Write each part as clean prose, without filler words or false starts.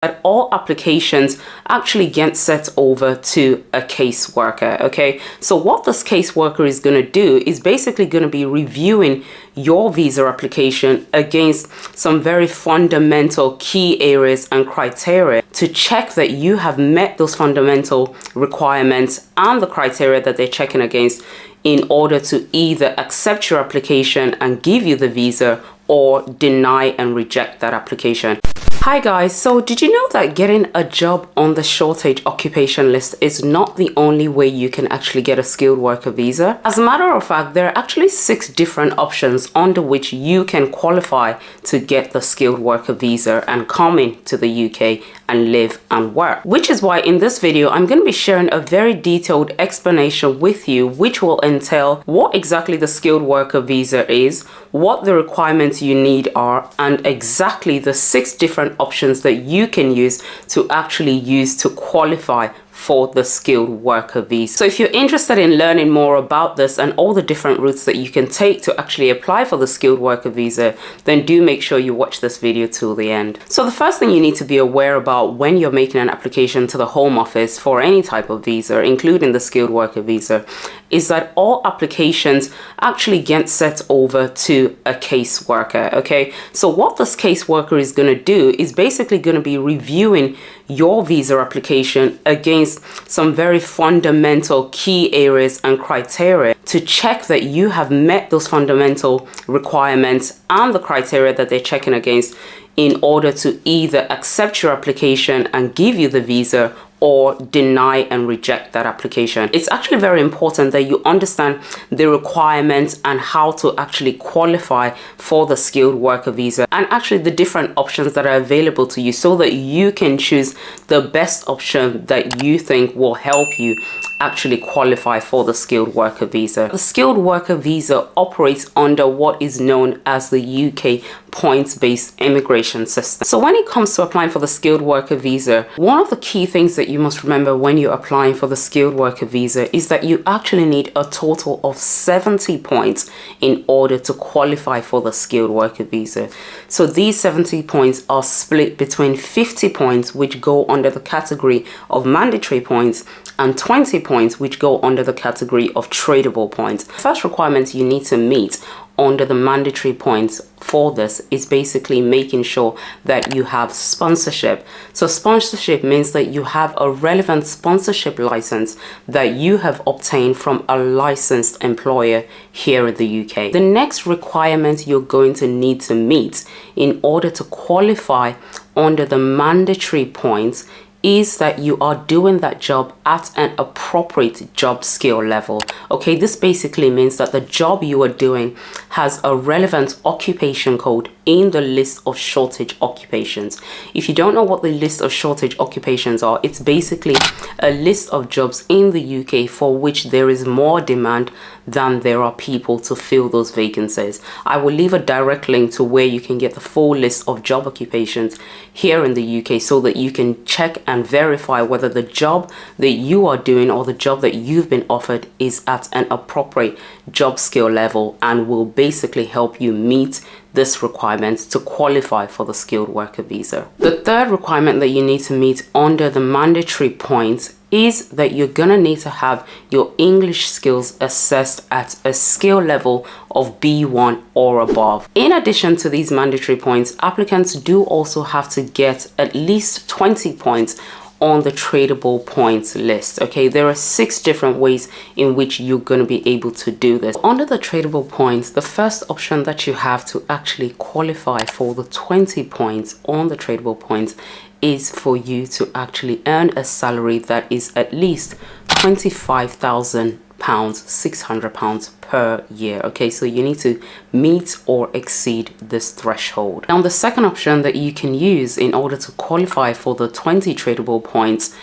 that all applications actually get sent over to a caseworker. Okay, so what this caseworker is going to do is basically going to be reviewing your visa application against some very fundamental key areas and criteria to check that you have met those fundamental requirements and the criteria that they're checking against in order to either accept your application and give you the visa or deny and reject that application. Hi guys, so did you know that getting a job on the shortage occupation list is not the only way you can actually get a skilled worker visa? As a matter of fact, there are actually 6 different options under which you can qualify to get the skilled worker visa and come into the UK and live and work. Which is why in this video, I'm going to be sharing a very detailed explanation with you, which will entail what exactly the skilled worker visa is, what the requirements you need are, and exactly the 6 different options that you can use to actually use to qualify for the skilled worker visa. So if you're interested in learning more about this and all the different routes that you can take to actually apply for the skilled worker visa, then do make sure you watch this video till the end. So the first thing you need to be aware about when you're making an application to the Home Office for any type of visa, including the skilled worker visa, is that all applications actually get sent over to a caseworker. Okay, so what this caseworker is going to do is basically going to be reviewing your visa application against some very fundamental key areas and criteria to check that you have met those fundamental requirements and the criteria that they're checking against in order to either accept your application and give you the visa or deny and reject that application. It's actually very important that you understand the requirements and how to actually qualify for the skilled worker visa and actually the different options that are available to you so that you can choose the best option that you think will help you actually qualify for the skilled worker visa. The skilled worker visa operates under what is known as the UK points-based immigration system. So when it comes to applying for the skilled worker visa, one of the key things that you must remember when you're applying for the skilled worker visa is that you actually need a total of 70 points in order to qualify for the skilled worker visa. So these 70 points are split between 50 points, which go under the category of mandatory points, and 20 points, which go under the category of tradable points. The first requirement you need to meet under the mandatory points for this is basically making sure that you have sponsorship. So sponsorship means that you have a relevant sponsorship license that you have obtained from a licensed employer here in the UK. The next requirement you're going to need to meet in order to qualify under the mandatory points is that you are doing that job at an appropriate job skill level. Okay, this basically means that the job you are doing has a relevant occupation code in the list of shortage occupations. If you don't know what the list of shortage occupations are, it's basically a list of jobs in the UK for which there is more demand than there are people to fill those vacancies. I will leave a direct link to where you can get the full list of job occupations here in the UK so that you can check and verify whether the job that you are doing or the job that you've been offered is at an appropriate job skill level and will basically help you meet this requirement to qualify for the skilled worker visa. The third requirement that you need to meet under the mandatory points is that you're gonna need to have your English skills assessed at a skill level of B1 or above. In addition to these mandatory points, applicants do also have to get at least 20 points on the tradable points list. Okay, there are 6 different ways in which you're going to be able to do this. Under the tradable points, the first option that you have to actually qualify for the 20 points on the tradable points is for you to actually earn a salary that is at least £25,000, £600 per year. Okay, so you need to meet or exceed this threshold. Now, the second option that you can use in order to qualify for the 20 tradable points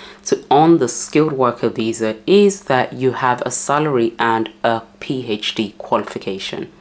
on the skilled worker visa is that you have a salary and a PhD qualification.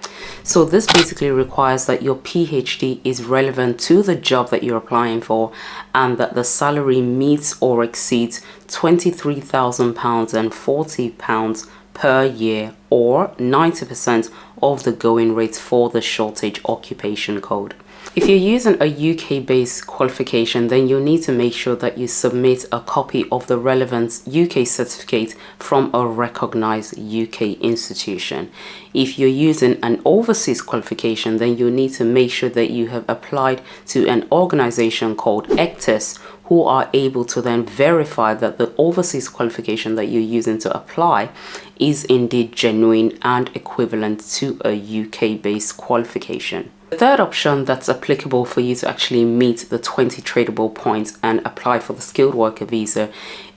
So this basically requires that your PhD is relevant to the job that you're applying for and that the salary meets or exceeds £23,000 and £40 per year or 90% of the going rates for the shortage occupation code. If you're using a UK-based qualification, then you'll need to make sure that you submit a copy of the relevant UK certificate from a recognized UK institution. If you're using an overseas qualification, then you'll need to make sure that you have applied to an organization called ECTIS, who are able to then verify that the overseas qualification that you're using to apply is indeed genuine and equivalent to a UK-based qualification. The third option that's applicable for you to actually meet the 20 tradable points and apply for the skilled worker visa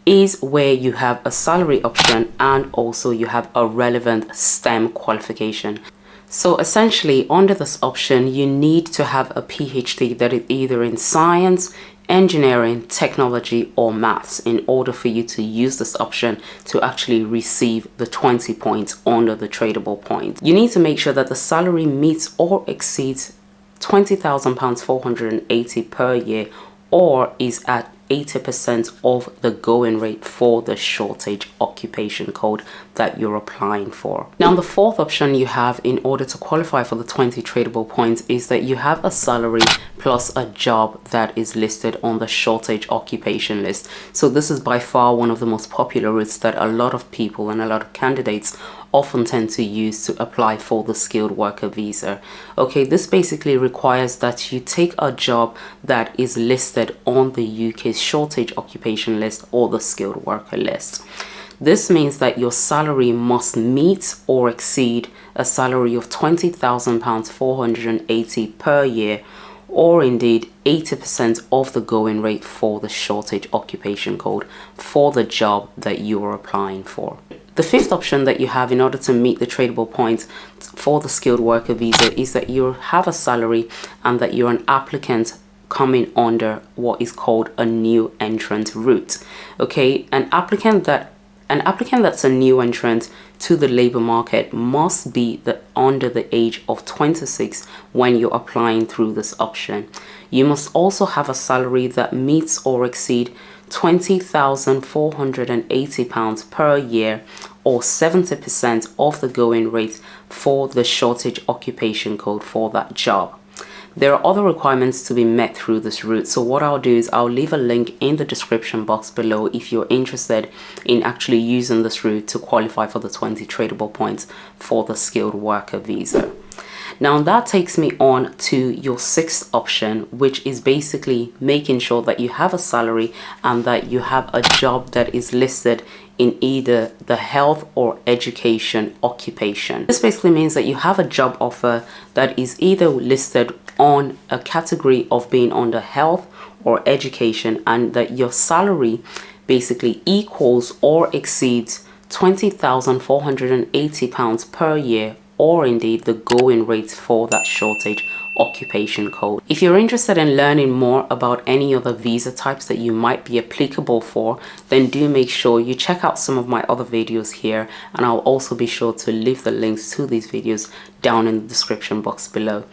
is where you have a salary option and also you have a relevant STEM qualification. So essentially, under this option, you need to have a PhD that is either in science, engineering, technology, or maths in order for you to use this option to actually receive the 20 points under the tradable points. You need to make sure that the salary meets or exceeds £20,000 480 per year, or is at 80% of the going rate for the shortage occupation code that you're applying for. Now, the fourth option you have in order to qualify for the 20 tradable points is that you have a salary plus a job that is listed on the shortage occupation list. So this is by far one of the most popular routes that a lot of people and a lot of candidates often tend to use to apply for the skilled worker visa. Okay, this basically requires that you take a job that is listed on the UK's shortage occupation list or the skilled worker list. This means that your salary must meet or exceed a salary of £20,000 480 per year, or indeed 80% of the going rate for the shortage occupation code for the job that you are applying for. The fifth option that you have in order to meet the tradable points for the skilled worker visa is that you have a salary and that you're an applicant coming under what is called a new entrant route. Okay, an applicant that's a new entrant to the labor market must be under the age of 26 when you're applying through this option. You must also have a salary that meets or exceed £20,480 per year, or 70% of the going rate for the shortage occupation code for that job. There are other requirements to be met through this route, so what I'll do is I'll leave a link in the description box below if you're interested in actually using this route to qualify for the 20 tradable points for the skilled worker visa. Now that takes me on to your sixth option, which is basically making sure that you have a salary and that you have a job that is listed in either the health or education occupation. This basically means that you have a job offer that is either listed on a category of being under health or education, and that your salary basically equals or exceeds £20,480 per year, or indeed the going rate for that shortage occupation code. If you're interested in learning more about any other visa types that you might be applicable for, then do make sure you check out some of my other videos here, and I'll also be sure to leave the links to these videos down in the description box below.